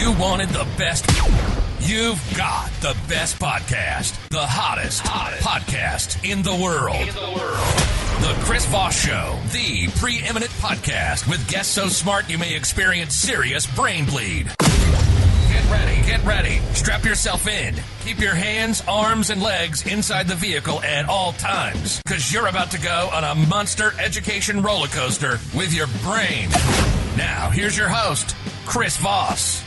You wanted the best. You've got the best podcast, the hottest podcast in the world. The Chris Voss Show, the preeminent podcast with guests so smart you may experience serious brain bleed. Get ready. Strap yourself in. Keep your hands, arms, and legs inside the vehicle at all times, because you're about to go on a monster education roller coaster with your brain. Now, here's your host, Chris Voss.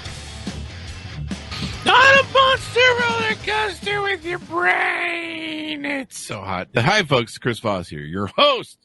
Not a monster roller coaster with your brain. It's so hot. Hi, folks. Chris Voss here, your host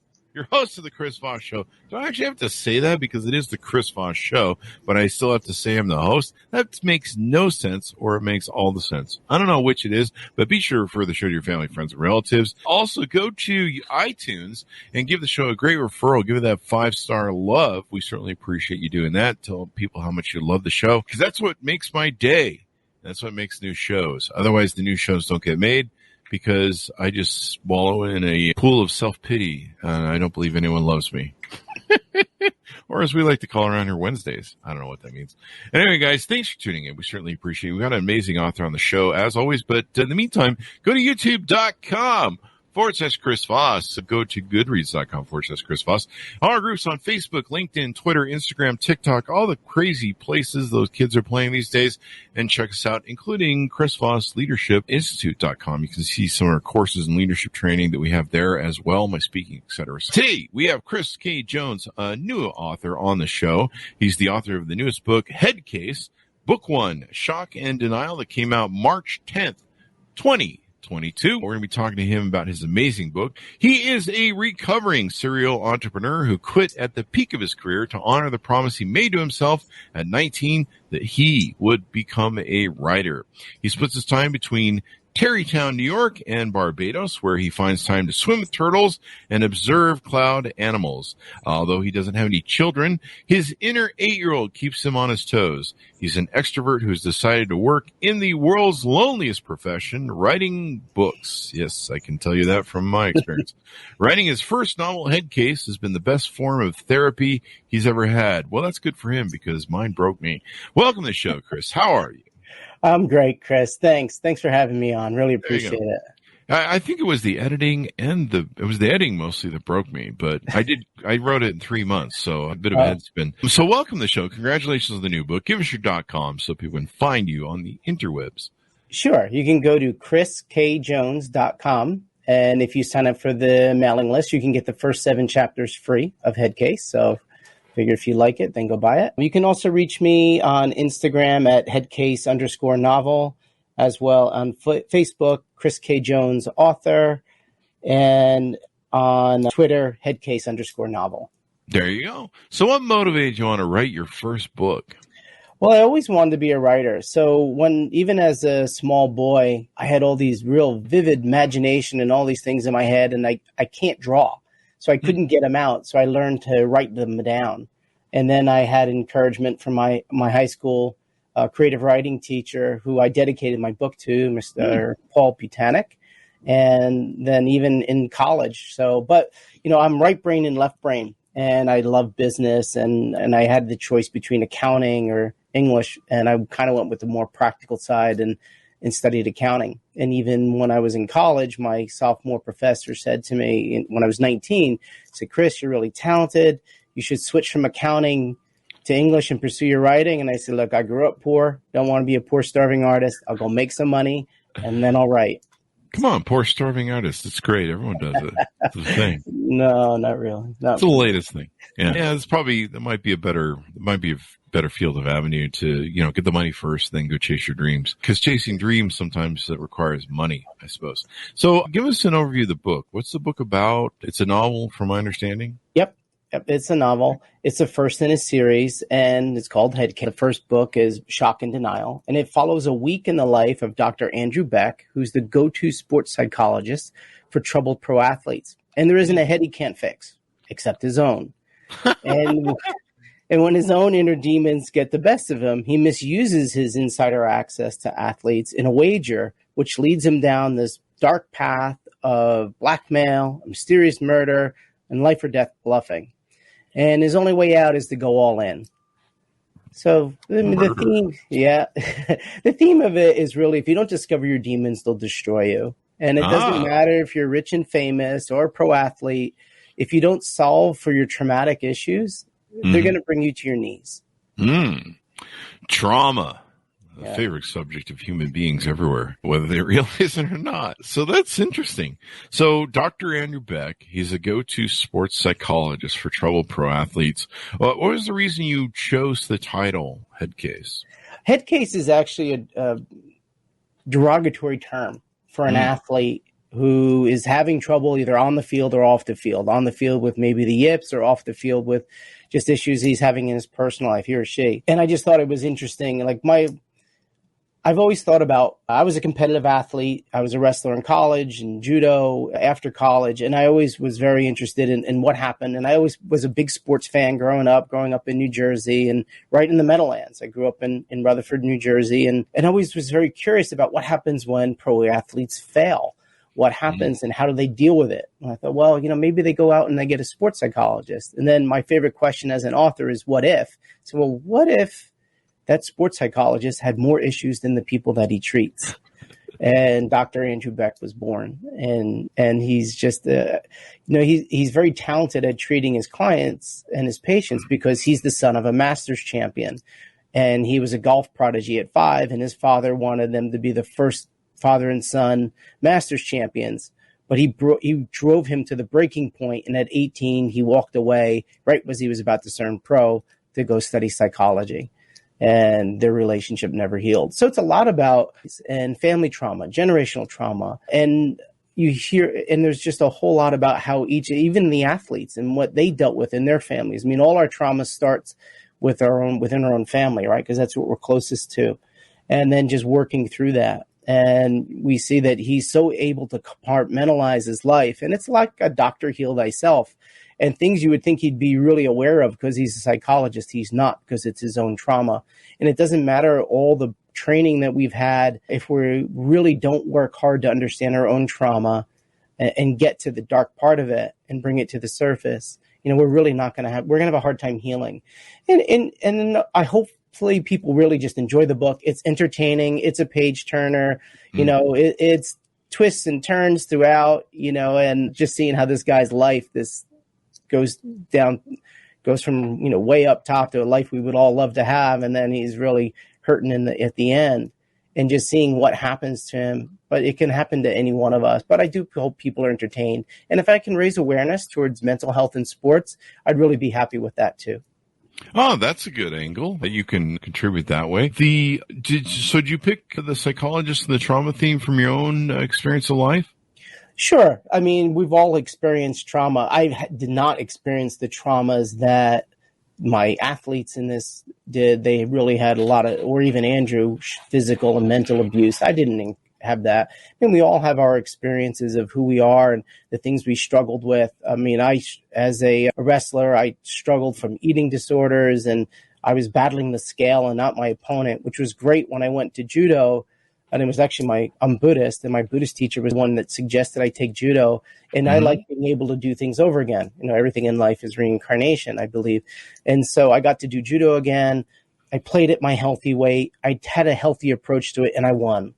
of the Chris Voss Show. Do I actually have to say that? Because it is the Chris Voss Show, but I still have to say I'm the host? That makes no sense, or it makes all the sense. I don't know which it is, but be sure to refer the show to your family, friends, and relatives. Also, go to iTunes and give the show a great referral. Give it that 5-star love. We certainly appreciate you doing that. Tell people how much you love the show, because that's what makes my day. That's what makes new shows. Otherwise, the new shows don't get made, because I just wallow in a pool of self-pity, and I don't believe anyone loves me. Or as we like to call around here, Wednesdays. I don't know what that means. Anyway, guys, thanks for tuning in. We certainly appreciate it. We've got an amazing author on the show, as always. But in the meantime, go to youtube.com/Chris Voss. So go to goodreads.com/Chris Voss. Our groups on Facebook, LinkedIn, Twitter, Instagram, TikTok, all the crazy places those kids are playing these days. And check us out, including Chris Voss Leadership Institute.com. You can see some of our courses and leadership training that we have there as well, my speaking, etc. Today, we have Chris K. Jones, a new author on the show. He's the author of the newest book, Headcase, Book 1, Shock and Denial, that came out March 10th, 2022. We're going to be talking to him about his amazing book. He is a recovering serial entrepreneur who quit at the peak of his career to honor the promise he made to himself at 19 that he would become a writer. He splits his time between Tarrytown, New York, and Barbados, where he finds time to swim with turtles and observe cloud animals. Although he doesn't have any children, his inner 8-year-old keeps him on his toes. He's an extrovert who's decided to work in the world's loneliest profession, writing books. Yes, I can tell you that from my experience. Writing his first novel, Headcase, has been the best form of therapy he's ever had. Well, that's good for him, because mine broke me. Welcome to the show, Chris. How are you? I'm great, Chris. Thanks for having me on. Really appreciate it. I think it was the editing mostly that broke me, but I wrote it in 3 months, so a bit of a head spin. So welcome to the show. Congratulations on the new book. Give us your .com so people can find you on the interwebs. Sure. You can go to chriskjones.com, and if you sign up for the mailing list, you can get the first 7 chapters free of Headcase. So figure if you like it, then go buy it. You can also reach me on Instagram at headcase_novel, as well on Facebook, Chris K. Jones author, and on Twitter, headcase_novel. There you go. So what motivated you on to write your first book? Well, I always wanted to be a writer. So even as a small boy, I had all these real vivid imagination and all these things in my head, and I can't draw. So I couldn't get them out. So I learned to write them down. And then I had encouragement from my high school creative writing teacher, who I dedicated my book to, Mr. Paul Putanik. And then even in college. But I'm right brain and left brain, and I love business, and I had the choice between accounting or English. And I kind of went with the more practical side and studied accounting. And even when I was in college, my sophomore professor said to me when I was 19, said, "Chris, you're really talented. You should switch from accounting to English and pursue your writing." And I said, "Look, I grew up poor. Don't want to be a poor, starving artist. I'll go make some money, and then I'll write." Come on, poor, starving artist. It's great. Everyone does it. It's the thing. No, not really. It's the latest thing. Yeah. That might be a better field of avenue to, get the money first, then go chase your dreams. Because chasing dreams sometimes that requires money, I suppose. So give us an overview of the book. What's the book about? It's a novel, from my understanding. Yep. It's a novel. It's the first in a series, and it's called Headcase. The first book is Shock and Denial, and it follows a week in the life of Dr. Andrew Beck, who's the go-to sports psychologist for troubled pro athletes. And there isn't a head he can't fix, except his own. And when his own inner demons get the best of him, he misuses his insider access to athletes in a wager, which leads him down this dark path of blackmail, mysterious murder, and life or death bluffing. And his only way out is to go all in. So I mean, the theme, yeah, the theme of it is really, if you don't discover your demons, they'll destroy you. And it doesn't matter if you're rich and famous or a pro athlete. If you don't solve for your traumatic issues, they're going to bring you to your knees. Trauma. A favorite subject of human beings everywhere, whether they realize it or not. So that's interesting. So Dr. Andrew Beck, he's a go-to sports psychologist for troubled pro athletes. What was the reason you chose the title Headcase? Headcase is actually a derogatory term for an athlete who is having trouble either on the field or off the field. On the field with maybe the yips, or off the field with just issues he's having in his personal life, he or she. And I just thought it was interesting. I've always thought about, I was a competitive athlete. I was a wrestler in college and judo after college. And I always was very interested in what happened. And I always was a big sports fan growing up in New Jersey and right in the Meadowlands. I grew up in Rutherford, New Jersey, and always was very curious about what happens when pro athletes fail. What happens and how do they deal with it? And I thought, well, maybe they go out and they get a sports psychologist. And then my favorite question as an author is, what if? So, well, what if that sports psychologist had more issues than the people that he treats? And Dr. Andrew Beck was born. And he's just, he's very talented at treating his clients and his patients because he's the son of a Masters champion. And he was a golf prodigy at 5, and his father wanted them to be the first father and son Masters champions. But he drove him to the breaking point. And at 18, he walked away right as he was about to turn pro to go study psychology. And their relationship never healed. So it's a lot about and family trauma, generational trauma. And you hear, and there's just a whole lot about how even the athletes and what they dealt with in their families. I mean, all our trauma starts within our own family, right? Because that's what we're closest to. And then just working through that. And we see that he's so able to compartmentalize his life. And it's like a doctor heal thyself. And things you would think he'd be really aware of because he's a psychologist, he's not, because it's his own trauma. And it doesn't matter all the training that we've had if we really don't work hard to understand our own trauma and get to the dark part of it and bring it to the surface. We're really not going to we're going to have a hard time healing. And I hopefully people really just enjoy the book. It's entertaining. It's a page turner. It's twists and turns throughout, and just seeing how this guy's life, goes from way up top to a life we would all love to have, and then he's really hurting at the end, and just seeing what happens to him. But it can happen to any one of us. But I do hope people are entertained, and if I can raise awareness towards mental health in sports, I'd really be happy with that too. Oh, that's a good angle that you can contribute that way. So did you pick the psychologist and the trauma theme from your own experience of life? Sure. I mean, we've all experienced trauma. I did not experience the traumas that my athletes in this did. They really had a lot of, or even Andrew, physical and mental abuse. I didn't have that. I mean, we all have our experiences of who we are and the things we struggled with. I mean, as a wrestler, I struggled from eating disorders, and I was battling the scale and not my opponent, which was great when I went to judo. And it was actually I'm Buddhist, and my Buddhist teacher was one that suggested I take judo. And I like being able to do things over again. Everything in life is reincarnation, I believe. And so I got to do judo again. I played at my healthy weight. I had a healthy approach to it, and I won.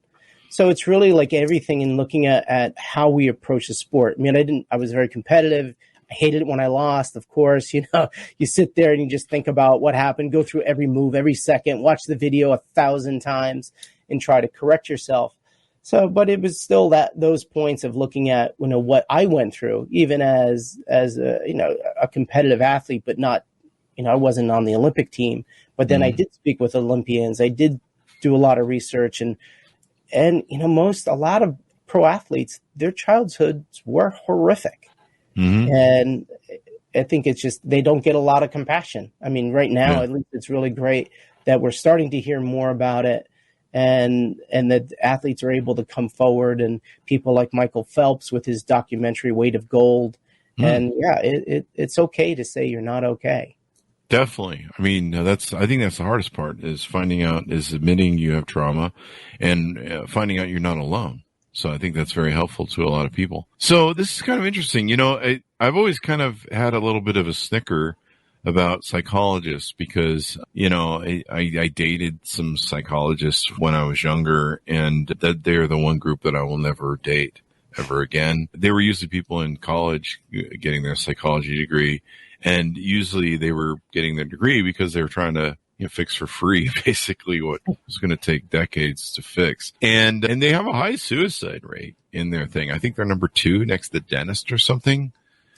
So it's really like everything in looking at how we approach the sport. I mean, I was very competitive. I hated it when I lost, of course. You sit there and you just think about what happened, go through every move, every second, watch the video 1,000 times and try to correct yourself. So, but it was still those points of looking at, what I went through, even as a competitive athlete, but not, I wasn't on the Olympic team, but then I did speak with Olympians. I did do a lot of research and a lot of pro athletes, their childhoods were horrific. And I think it's just, they don't get a lot of compassion. I mean, right now, at least it's really great that we're starting to hear more about it. And that athletes are able to come forward, and people like Michael Phelps with his documentary Weight of Gold. And it's okay to say you're not okay. Definitely. I mean, I think that's the hardest part, is admitting you have trauma and finding out you're not alone. So I think that's very helpful to a lot of people. So this is kind of interesting. I've always kind of had a little bit of a snicker about psychologists because, you know, I dated some psychologists when I was younger, and that they're the one group that I will never date ever again. They were usually people in college getting their psychology degree, and usually they were getting their degree because they were trying to, you know, fix for free, basically what was going to take decades to fix. And they have a high suicide rate in their thing. I think they're number 2 next to the dentist or something.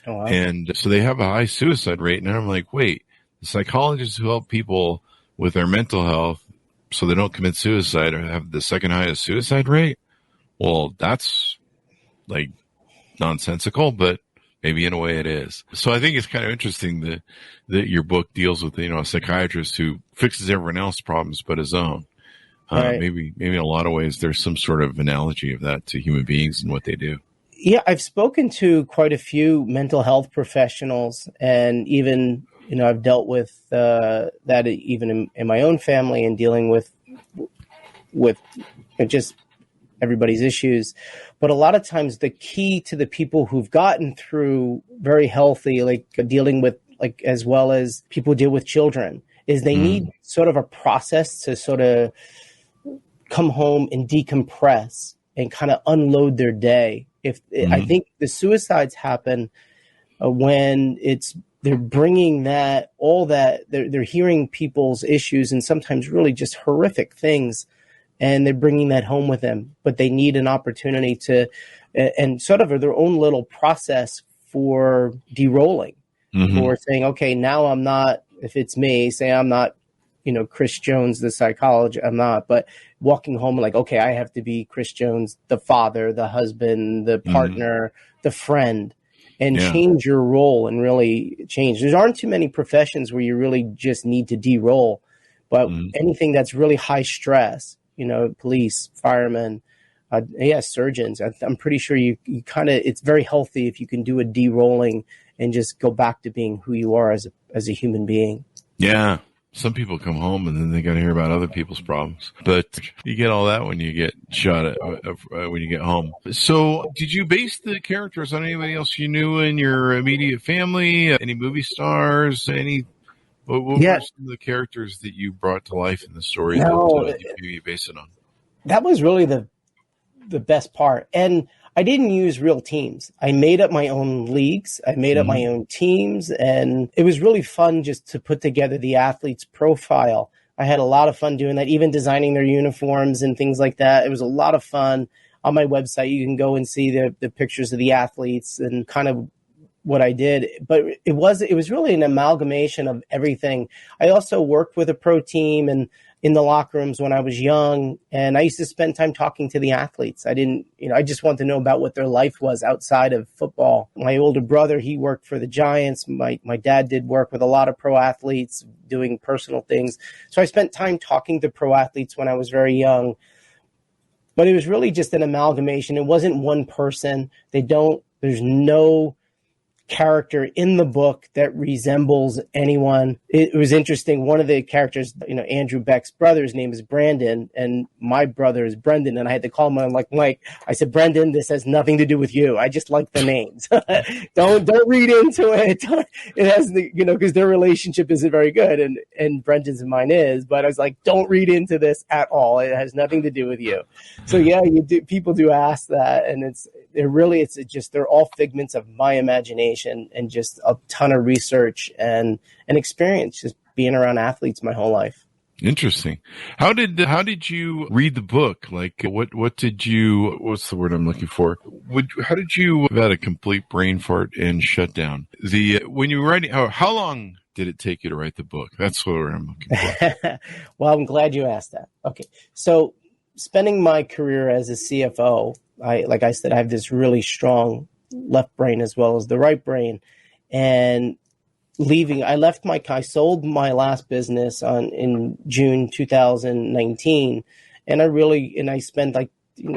Oh, wow. And so they have a high suicide rate. And I'm like, wait, the psychologists who help people with their mental health so they don't commit suicide or have the second highest suicide rate? Well, that's like nonsensical, but maybe in a way it is. So I think it's kind of interesting that your book deals with, you know, a psychiatrist who fixes everyone else's problems but his own. Right. Maybe in a lot of ways there's some sort of analogy of that to human beings and what they do. Yeah, I've spoken to quite a few mental health professionals, and even, you know, I've dealt with that even in my own family and dealing with just everybody's issues. But a lot of times the key to the people who've gotten through very healthy, like dealing with, like, as well as people deal with children, is they need sort of a process to sort of come home and decompress and kind of unload their day. I think the suicides happen when they're bringing they're hearing people's issues and sometimes really just horrific things, and they're bringing that home with them, but they need an opportunity to, and sort of their own little process for de-rolling, for saying, okay, now I'm not, if it's me, say I'm not, you know, Chris Jones, the psychologist, I'm not, but walking home like, okay, I have to be Chris Jones, the father, the husband, the partner, the friend, and change your role and really change. There aren't too many professions where you really just need to de-roll, but anything that's really high stress, you know, police, firemen, surgeons, I'm pretty sure you kind of, it's very healthy if you can do a de-rolling and just go back to being who you are as a human being. Yeah. Some people come home and then they got to hear about other people's problems, but you get all that when you get shot at, when you get home. So did you base the characters on anybody else you knew in your immediate family? Any movie stars? What were some of the characters that you brought to life in the story that you base it on? That was really the best part. And I didn't use real teams. I made up my own leagues. I made up my own teams. And it was really fun just to put together the athlete's profile. I had a lot of fun doing that, even designing their uniforms and things like that. It was a lot of fun. On my website, you can go and see the pictures of the athletes and kind of what I did. But it was really an amalgamation of everything. I also worked with a pro team and in the locker rooms when I was young, and I used to spend time talking to the athletes. I just wanted to know about what their life was outside of football. My older brother, he worked for the Giants. My dad did work with a lot of pro athletes doing personal things. So I spent time talking to pro athletes when I was very young. But it was really just an amalgamation. It wasn't one person. There's no character in the book that resembles anyone. It was interesting. One of the characters, you know, Andrew Beck's brother's name is Brandon, and my brother is Brendan. And I had to call him. I'm like, Mike, I said, Brendan, this has nothing to do with you. I just like the names. Don't read into it. It has because their relationship isn't very good, and Brendan's and mine is. But I was like, don't read into this at all. It has nothing to do with you. So yeah, people do ask that, and they're all figments of my imagination and just a ton of research and experience just being around athletes my whole life. Interesting. How did you read the book? Like what's the word I'm looking for? How did you have a complete brain fart and shut down? When you were writing, how long did it take you to write the book? That's what I'm looking for. Well, I'm glad you asked that. Okay. So spending my career as a CFO, like I said, I have this really strong left brain as well as the right brain. And I sold my last business in June 2019. And I spent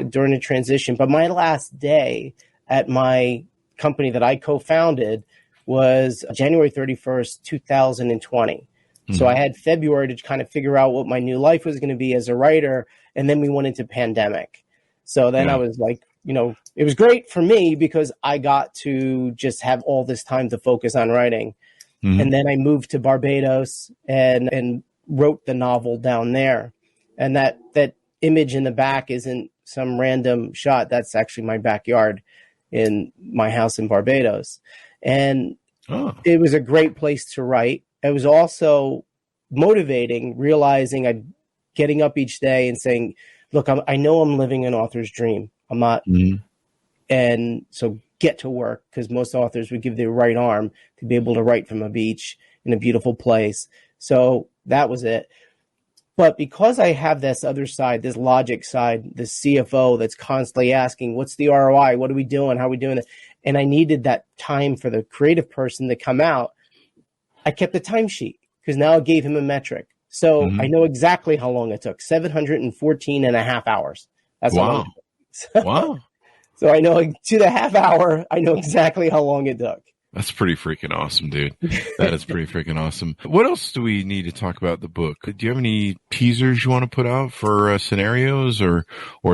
during the transition, but my last day at my company that I co-founded was January 31st, 2020. Mm-hmm. So I had February to kind of figure out what my new life was going to be as a writer. And then we went into pandemic. So then I was like, it was great for me because I got to just have all this time to focus on writing. And then I moved to Barbados and wrote the novel down there. And that image in the back isn't some random shot. That's actually my backyard in my house in Barbados. And it was a great place to write. It was also motivating, realizing I'm getting up each day and saying, look, I know I'm living an author's dream. I'm not. And so get to work, because most authors would give their right arm to be able to write from a beach in a beautiful place. So that was it. But because I have this other side, this logic side, this CFO that's constantly asking, what's the ROI? What are we doing? How are we doing it? And I needed that time for the creative person to come out. I kept a timesheet, because now it gave him a metric. So I know exactly how long it took, 714 and a half hours. That's how long it took. Wow. So I know to the half hour, I know exactly how long it took. That's pretty freaking awesome, dude. That is pretty freaking awesome. What else do we need to talk about the book? Do you have any teasers you want to put out for scenarios or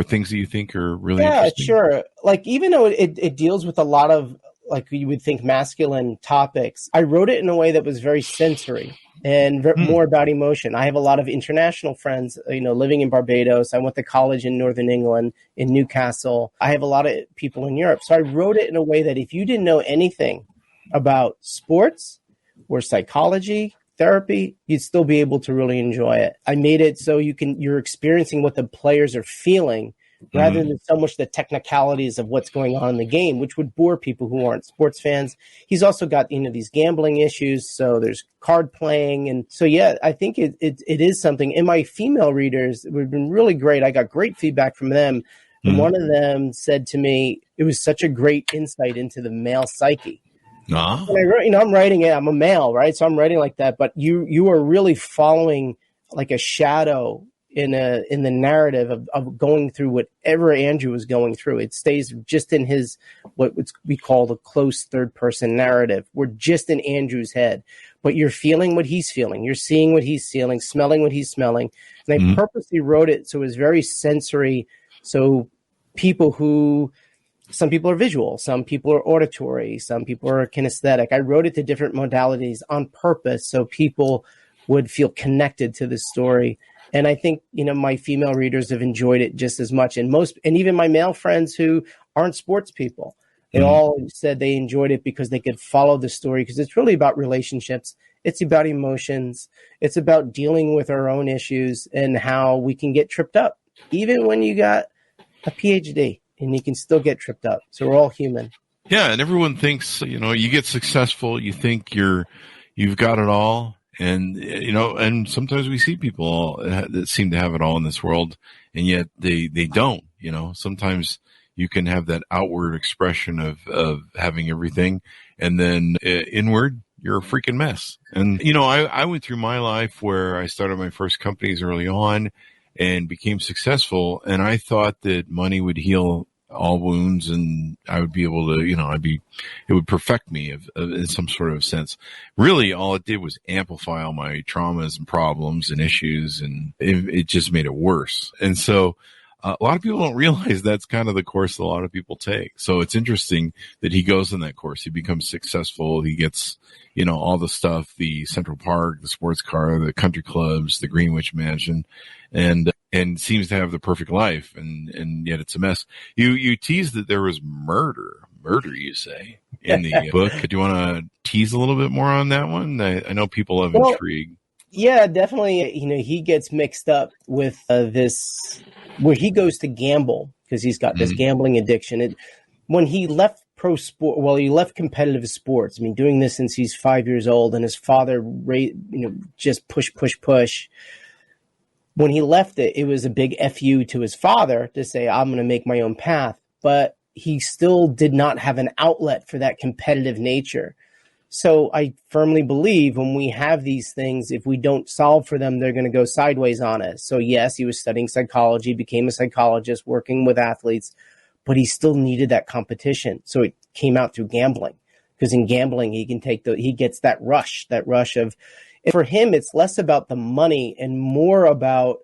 things that you think are really interesting? Yeah, sure. Like, even though it deals with a lot of, like, you would think masculine topics, I wrote it in a way that was very sensory and more about emotion. I have a lot of international friends, living in Barbados. I went to college in Northern England, in Newcastle. I have a lot of people in Europe. So I wrote it in a way that if you didn't know anything about sports or psychology, therapy, you'd still be able to really enjoy it. I made it so you're experiencing what the players are feeling rather than so much the technicalities of what's going on in the game, which would bore people who aren't sports fans. He's also got, these gambling issues. So there's card playing. And so, yeah, I think it is something. And my female readers have been really great. I got great feedback from them. And one of them said to me, it was such a great insight into the male psyche. And I wrote, I'm writing it. I'm a male, right? So I'm writing like that. But you are really following like a shadow in the narrative of going through whatever Andrew was going through. It stays just in his what we call the close third person narrative. We're just in Andrew's head, but you're feeling what he's feeling. You're seeing what he's feeling, smelling what he's smelling. And I purposely wrote it so it was very sensory. So some people are visual, some people are auditory, some people are kinesthetic. I wrote it to different modalities on purpose so people would feel connected to the story. And I think, my female readers have enjoyed it just as much. And even my male friends who aren't sports people, they all said they enjoyed it because they could follow the story, because it's really about relationships. It's about emotions. It's about dealing with our own issues and how we can get tripped up, even when you got a PhD. And you can still get tripped up. So we're all human. Yeah, and everyone thinks, you get successful, you think you've got it all. And, and sometimes we see people that seem to have it all in this world, and yet they don't, Sometimes you can have that outward expression of having everything, and then inward, you're a freaking mess. And, I went through my life where I started my first companies early on and became successful. And I thought that money would heal all wounds and I would be able to, it would perfect me in some sort of sense. Really, all it did was amplify all my traumas and problems and issues, and it just made it worse. And so a lot of people don't realize that's kind of the course a lot of people take. So it's interesting that he goes in that course. He becomes successful. He gets, all the stuff, the Central Park, the sports car, the country clubs, the Greenwich mansion, and seems to have the perfect life. And yet it's a mess. You teased that there was murder, you say, in the book. Do you want to tease a little bit more on that one? I know people have intrigue. Yeah, definitely. He gets mixed up with this, where he goes to gamble because he's got this gambling addiction. When he left he left competitive sports. I mean, doing this since he's 5 years old, and his father, just push. When he left it was a big FU to his father to say, I'm going to make my own path. But he still did not have an outlet for that competitive nature. So I firmly believe when we have these things, if we don't solve for them, they're going to go sideways on us. So yes, he was studying psychology, became a psychologist, working with athletes, but he still needed that competition. So it came out through gambling, because in gambling, he gets that rush of, for him, it's less about the money and more about,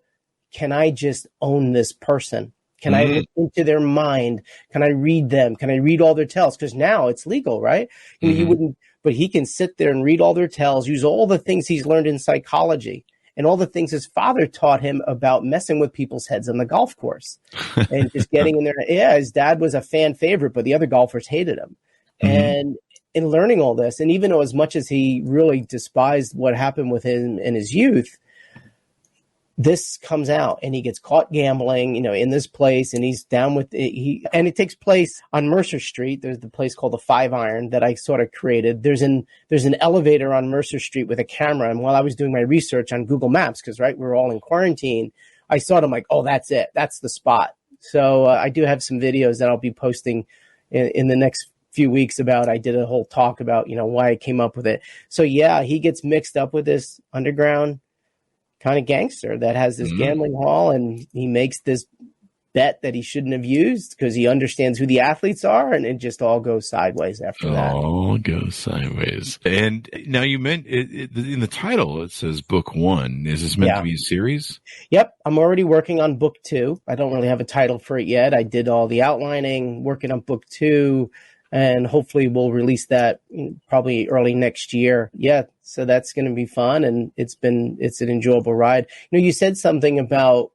can I just own this person? Can I look into their mind? Can I read them? Can I read all their tells? Because now it's legal, right? You wouldn't, but he can sit there and read all their tells, use all the things he's learned in psychology and all the things his father taught him about messing with people's heads on the golf course and just getting in there. Yeah, his dad was a fan favorite, but the other golfers hated him. And in learning all this, and even though as much as he really despised what happened with him in his youth, this comes out and he gets caught gambling, in this place, and he's down with it. And it takes place on Mercer Street. There's the place called the Five Iron that I sort of created. There's an elevator on Mercer Street with a camera. And while I was doing my research on Google Maps, because we're all in quarantine, I saw it. I'm like, oh, that's it. That's the spot. So I do have some videos that I'll be posting in the next few weeks about. I did a whole talk about, why I came up with it. So yeah, he gets mixed up with this underground kind of gangster that has this gambling hall, and he makes this bet that he shouldn't have used because he understands who the athletes are, and it just all goes sideways after that. All goes sideways. And now you meant in the title, it says book 1. Is this meant to be a series? Yep. I'm already working on book 2. I don't really have a title for it yet. I did all the outlining, working on book 2. And hopefully we'll release that probably early next year. Yeah, so that's going to be fun, and it's an enjoyable ride. You said something about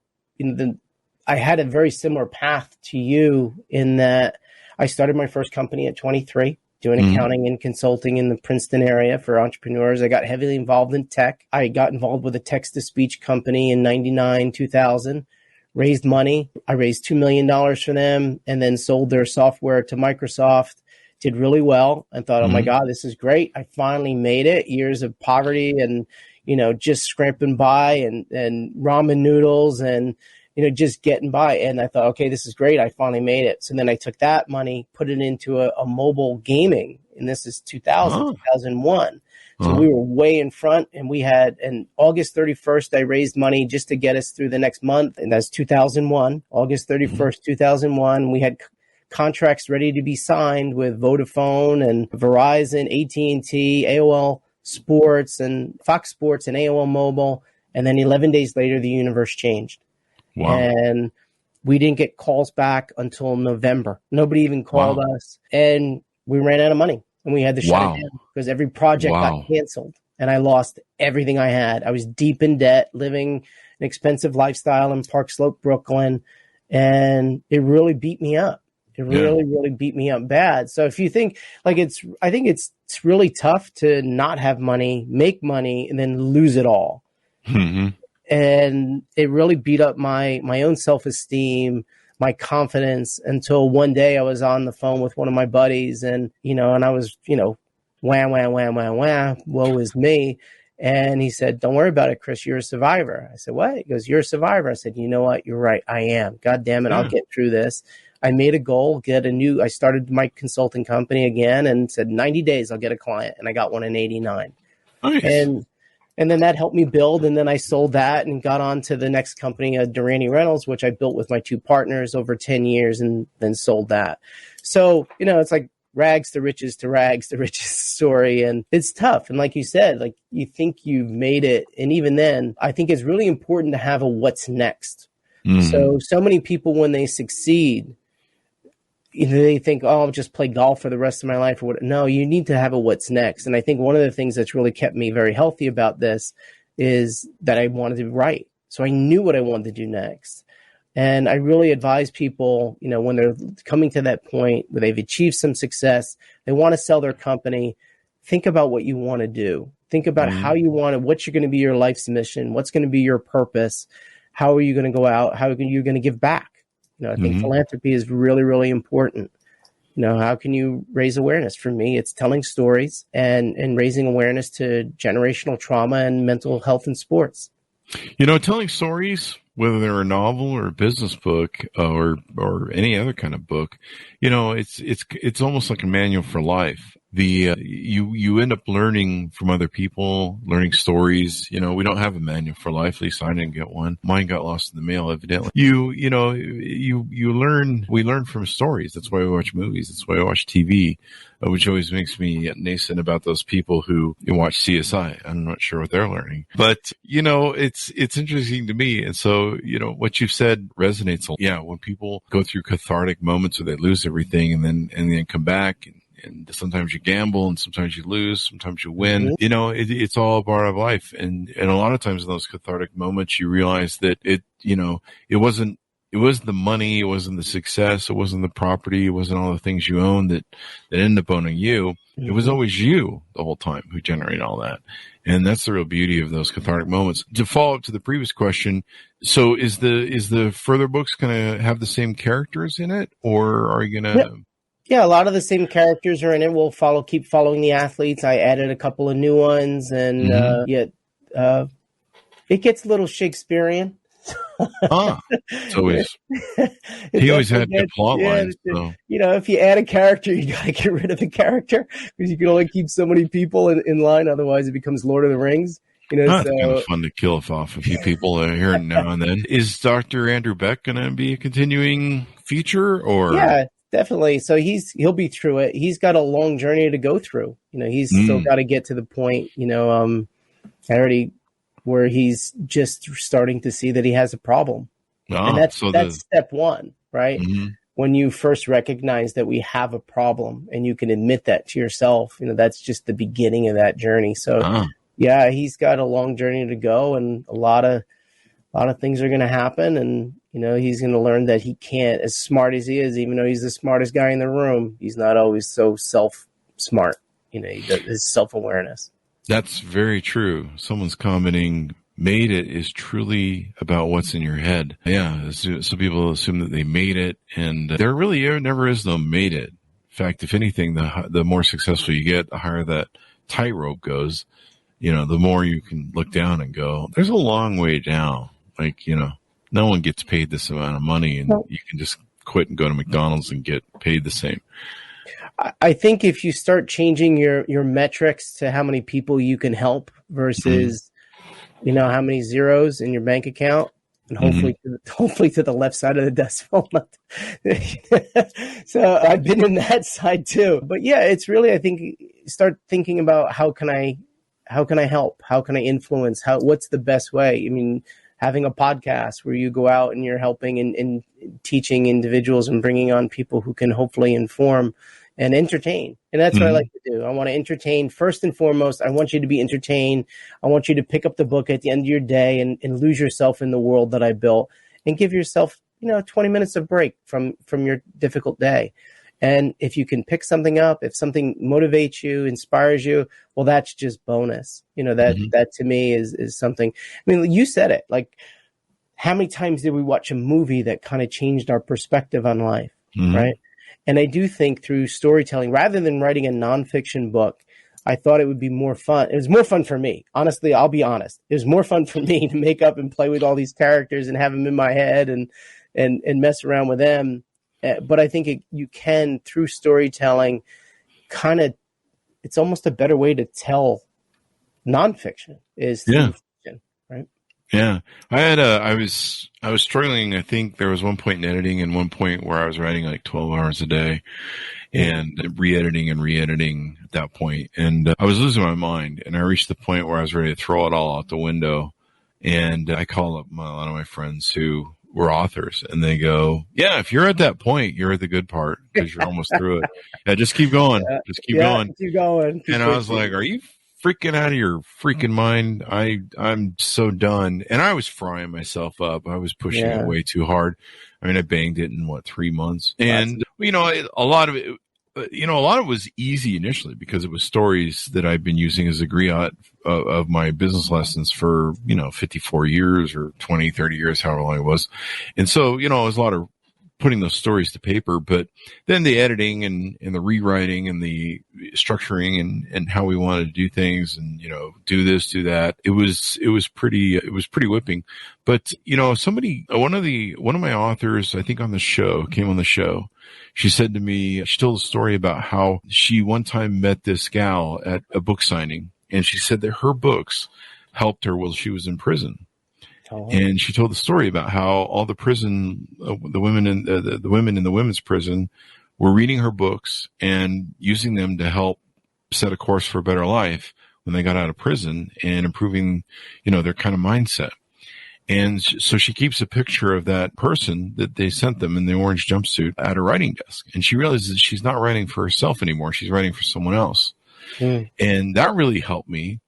I had a very similar path to you in that I started my first company at 23, doing accounting and consulting in the Princeton area for entrepreneurs. I got heavily involved in tech. I got involved with a text-to-speech company in 99, 2000. Raised money. I raised $2 million for them and then sold their software to Microsoft. Did really well and thought, oh my God, this is great. I finally made it. Years of poverty and, just scraping by and ramen noodles and, just getting by. And I thought, okay, this is great. I finally made it. So then I took that money, put it into a mobile gaming. And this is 2001. So we were way in front, and we had, and August 31st, I raised money just to get us through the next month. And that's 2001, August 31st, 2001. We had contracts ready to be signed with Vodafone and Verizon, AT&T, AOL Sports and Fox Sports and AOL Mobile. And then 11 days later, the universe changed. Wow. And we didn't get calls back until November. Nobody even called us. And we ran out of money. And we had to shut it down because every project got canceled. And I lost everything I had. I was deep in debt, living an expensive lifestyle in Park Slope, Brooklyn. And it really beat me up. It really beat me up bad. So if you think I think it's really tough to not have money, make money, and then lose it all. And it really beat up my own self-esteem, my confidence, until one day I was on the phone with one of my buddies and I was, wah, woe is me. And he said, don't worry about it, Chris, you're a survivor. I said, what? He goes, you're a survivor. I said, you know what? You're right. I am. God damn it. I'll get through this. I made a goal, I started my consulting company again and said 90 days I'll get a client. And I got one in 89. Nice. And then that helped me build. And then I sold that and got on to the next company, Durrani Reynolds, which I built with my 2 partners over 10 years and then sold that. So, it's like rags to riches story. And it's tough. And like you said, you think you've made it. And even then, I think it's really important to have a what's next. So many people, when they succeed, they think, oh, I'll just play golf for the rest of my life or what. No, you need to have a what's next. And I think one of the things that's really kept me very healthy about this is that I wanted to write. So I knew what I wanted to do next. And I really advise people, when they're coming to that point where they've achieved some success, they want to sell their company, think about what you want to do. Think about how you want to, what's going to be your life's mission, what's going to be your purpose, how are you going to go out, how are you going to give back? I think philanthropy is really, really important. How can you raise awareness? For me, it's telling stories and raising awareness to generational trauma and mental health in sports. Telling stories, whether they're a novel or a business book or any other kind of book, it's almost like a manual for life. You end up learning from other people, learning stories. We don't have a manual for life. At least I didn't get one. Mine got lost in the mail, evidently. We learn from stories. That's why we watch movies. That's why I watch TV, which always makes me nascent about those people who watch CSI. I'm not sure what they're learning, but it's interesting to me. And so, what you've said resonates. Yeah. When people go through cathartic moments where they lose everything and then come back and sometimes you gamble and sometimes you lose, sometimes you win. You know, it's all a part of life. And a lot of times in those cathartic moments, you realize that it wasn't the money, it wasn't the success, it wasn't the property, it wasn't all the things you own that ended up owning you. It was always you the whole time who generated all that. And that's the real beauty of those cathartic moments. To follow up to the previous question, so is the further books going to have the same characters in it, or are you going to? Yeah, a lot of the same characters are in it. We'll keep following the athletes. I added a couple of new ones, and it gets a little Shakespearean. It's always he always had good plot lines. So. You know, if you add a character, you got to get rid of the character because you can only keep so many people in line. Otherwise, it becomes Lord of the Rings. You know, it's kind of fun to kill off a few people here and now and then. Is Dr. Andrew Beck going to be a continuing feature, or? Yeah, definitely. So he'll be through it. He's got a long journey to go through. You know, he's still got to get to the point. You know, where he's just starting to see that he has a problem. And that's step one, right? Mm-hmm. When you first recognize that we have a problem and you can admit that to yourself, you know, that's just the beginning of that journey. So yeah, he's got a long journey to go, and a lot of things are going to happen. And, you know, he's going to learn that he can't, as smart as he is, even though he's the smartest guy in the room, he's not always so self-smart. You know, his self-awareness. That's very true. Someone's commenting, made it is truly about what's in your head. Yeah, so people assume that they made it, and there really never is no made it. In fact, if anything, the more successful you get, the higher that tightrope goes. You know, the more you can look down and go, there's a long way down. Like, you know, no one gets paid this amount of money, and you can just quit and go to McDonald's and get paid the same. I think if you start changing your metrics to how many people you can help versus, you know, how many zeros in your bank account, and hopefully to the left side of the decimal. So I've been in that side too. But yeah, it's really, I think, start thinking about how can I help? How can I influence? What's the best way? I mean, having a podcast where you go out and you're helping and teaching individuals and bringing on people who can hopefully inform and entertain. And that's what I like to do. I want to entertain first and foremost. I want you to be entertained. I want you to pick up the book at the end of your day and lose yourself in the world that I built, and give yourself, you know, 20 minutes of break from your difficult day. And if you can pick something up, if something motivates you, inspires you, well, that's just bonus. You know, that to me is something. I mean, you said it, like, how many times did we watch a movie that kind of changed our perspective on life? Right. And I do think through storytelling, rather than writing a nonfiction book, I thought it would be more fun. It was more fun for me. Honestly, I'll be honest. It was more fun for me to make up and play with all these characters and have them in my head and mess around with them. But I think you can, through storytelling, kind of, it's almost a better way to tell nonfiction is through fiction, right? Yeah. I was struggling. I think there was one point in editing and one point where I was writing like 12 hours a day and re-editing at that point. And I was losing my mind, and I reached the point where I was ready to throw it all out the window. And I called up a lot of my friends who were authors, and they go, yeah, if you're at that point, you're at the good part because you're almost through it. Yeah, just keep going. Just keep going. Keep going. And I was like, are you freaking out of your freaking mind? I'm so done. And I was frying myself up. I was pushing it way too hard. I mean, I banged it in 3 months. And, you know, a lot of it was easy initially because it was stories that I've been using as a griot of my business lessons for, 54 years or 20, 30 years, however long it was. And so, it was a lot of putting those stories to paper, but then the editing and the rewriting and the structuring and how we wanted to do things and, do this, do that. It was pretty whipping. But, one of my authors, I think came on the show. She said to me, she told a story about how she one time met this gal at a book signing, and she said that her books helped her while she was in prison. Oh. And she told the story about how all the prison, the women in the women's prison were reading her books and using them to help set a course for a better life when they got out of prison and improving, their kind of mindset. And so she keeps a picture of that person that they sent them in the orange jumpsuit at her writing desk. And she realizes she's not writing for herself anymore. She's writing for someone else. And that really helped me.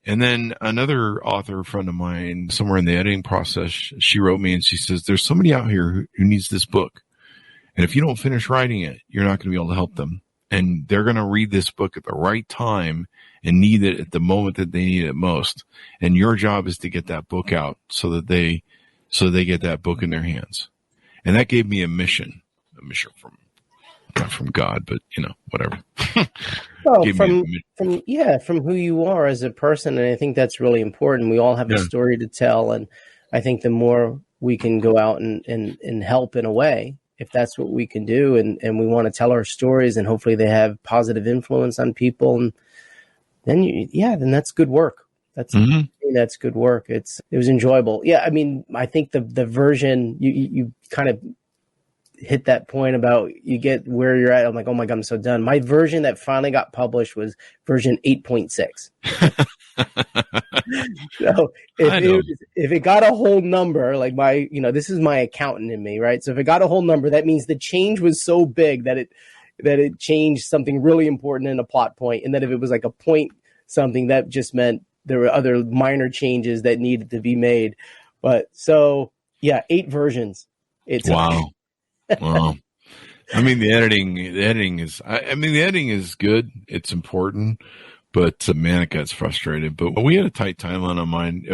And then another author friend of mine, somewhere in the editing process, she wrote me and she says, there's somebody out here who needs this book. And if you don't finish writing it, you're not going to be able to help them. And they're going to read this book at the right time and need it at the moment that they need it most. And your job is to get that book out so they get that book in their hands. And that gave me a mission from, not from God, but whatever. Well, from who you are as a person. And I think that's really important. We all have a story to tell. And I think the more we can go out and help in a way, if that's what we can do, and we want to tell our stories and hopefully they have positive influence on people, and then that's good work. That's good work. It was enjoyable. Yeah. I mean, I think the version you kind of hit that point about you get where you're at. I'm like, oh my God, I'm so done. My version that finally got published was version 8.6. So if it got a whole number, like this is my accountant in me, right? So if it got a whole number, that means the change was so big that it changed something really important in a plot point. And then if it was like a point something, that just meant there were other minor changes that needed to be made. But so 8 versions. It's wow. Wow. I mean, the editing is good. It's important, but man, it gets frustrated. But we had a tight timeline on mine.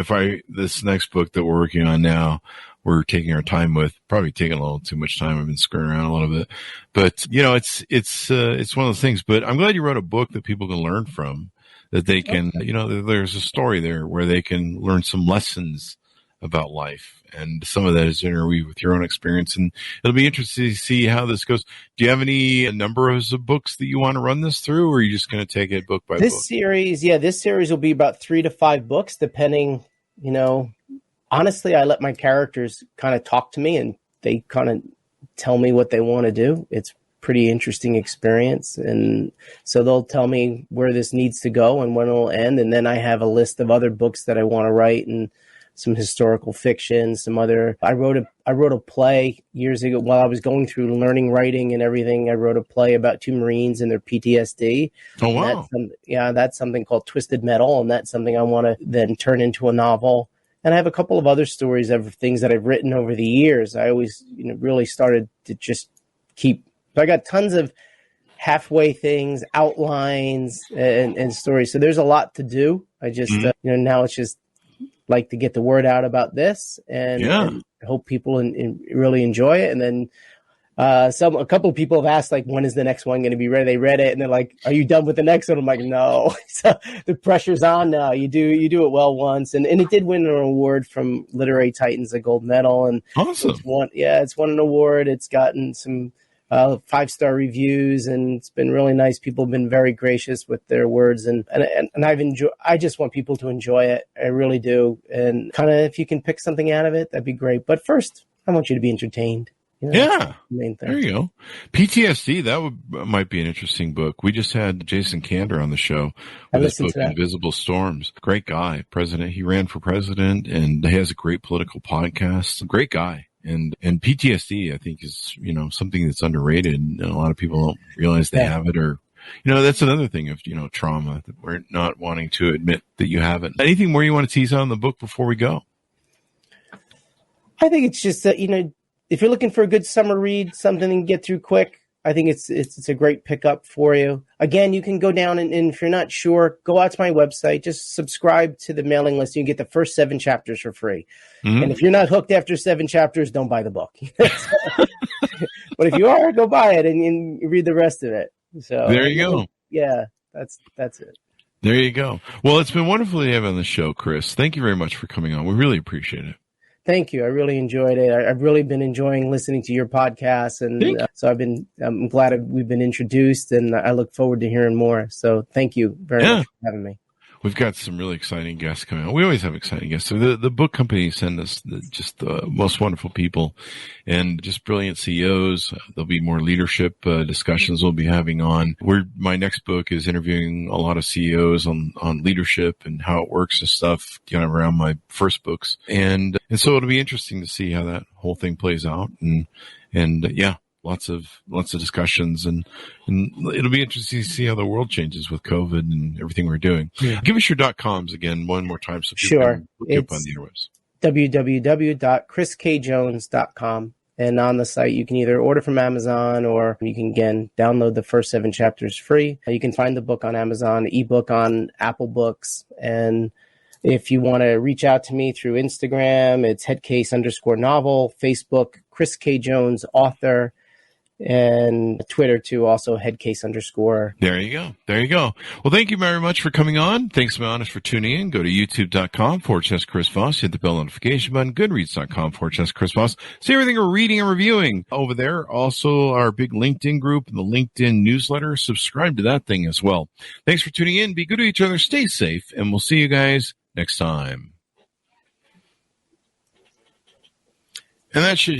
This next book that we're working on now, we're taking our time with, probably taking a little too much time. I've been screwing around a little bit, but it's one of those things. But I'm glad you wrote a book that people can learn from, that they can, there's a story there where they can learn some lessons about life. And some of that is interweaved with your own experience. And it'll be interesting to see how this goes. Do you have any numbers of books that you want to run this through, or are you just going to take it book by book? This series will be about 3 to 5 books, depending, honestly, I let my characters kind of talk to me and they kind of tell me what they want to do. It's pretty interesting experience. And so they'll tell me where this needs to go and when it'll end. And then I have a list of other books that I want to write, and some historical fiction, I wrote a play years ago while I was going through learning writing and everything. I wrote a play about 2 Marines and their PTSD. Oh, wow. That's something called Twisted Metal. And that's something I want to then turn into a novel. And I have a couple of other stories of things that I've written over the years. I always, really started to just keep, so I got tons of halfway things, outlines and stories. So there's a lot to do. I just, now it's just, like to get the word out about this and hope people really enjoy it. And then a couple of people have asked, like, when is the next one going to be ready? They read it and they're like, are you done with the next one? I'm like, no. So the pressure's on now. You do it well once. And it did win an award from Literary Titans, a gold medal. And awesome. It's won an award. It's gotten some 5-star reviews, and it's been really nice. People have been very gracious with their words, and I just want people to enjoy it. I really do. And kind of, if you can pick something out of it, that'd be great. But first, I want you to be entertained. Yeah. The main thing. There you go. PTSD, might be an interesting book. We just had Jason Kander on the show with his book, Invisible Storms. Great guy, president. He ran for president, and he has a great political podcast. Great guy. And PTSD, I think, is, something that's underrated, and a lot of people don't realize they have it, or, that's another thing of, trauma, that we're not wanting to admit that you have it. Anything more you want to tease out in the book before we go? I think it's just that, if you're looking for a good summer read, something to get through quick, I think it's a great pickup for you. Again, you can go down and if you're not sure, go out to my website, just subscribe to the mailing list. You can get the first 7 chapters for free. Mm-hmm. And if you're not hooked after 7 chapters, don't buy the book. But if you are, go buy it and read the rest of it. So there you go. Yeah, that's it. There you go. Well, it's been wonderful to have you on the show, Chris. Thank you very much for coming on. We really appreciate it. Thank you. I really enjoyed it. I've really been enjoying listening to your podcast, and so I'm glad we've been introduced, and I look forward to hearing more. So thank you very much for having me. We've got some really exciting guests coming on. We always have exciting guests. So the book company send us just the most wonderful people and just brilliant CEOs. There'll be more leadership discussions we'll be having on. My next book is interviewing a lot of CEOs on leadership and how it works and stuff, kind of around my first books. And so it'll be interesting to see how that whole thing plays out. And yeah. Lots of discussions and it'll be interesting to see how the world changes with COVID and everything we're doing. Yeah. Give us your .coms again one more time so people can look you up on the interwebs. www.chriskjones.com. And on the site, you can either order from Amazon or you can, again, download the first 7 chapters free. You can find the book on Amazon, ebook on Apple Books. And if you want to reach out to me through Instagram, it's Headcase_novel, Facebook, Chris K. Jones, author, and Twitter too, also Headcase_. There you go. Well, thank you very much for coming on. Thanks, my honest, for tuning in. Go to youtube.com/Chris Voss. Hit the bell notification button. Goodreads.com/Chris Voss. See everything we're reading and reviewing over there. Also, our big LinkedIn group and the LinkedIn newsletter. Subscribe to that thing as well. Thanks for tuning in. Be good to each other. Stay safe. And we'll see you guys next time. And that should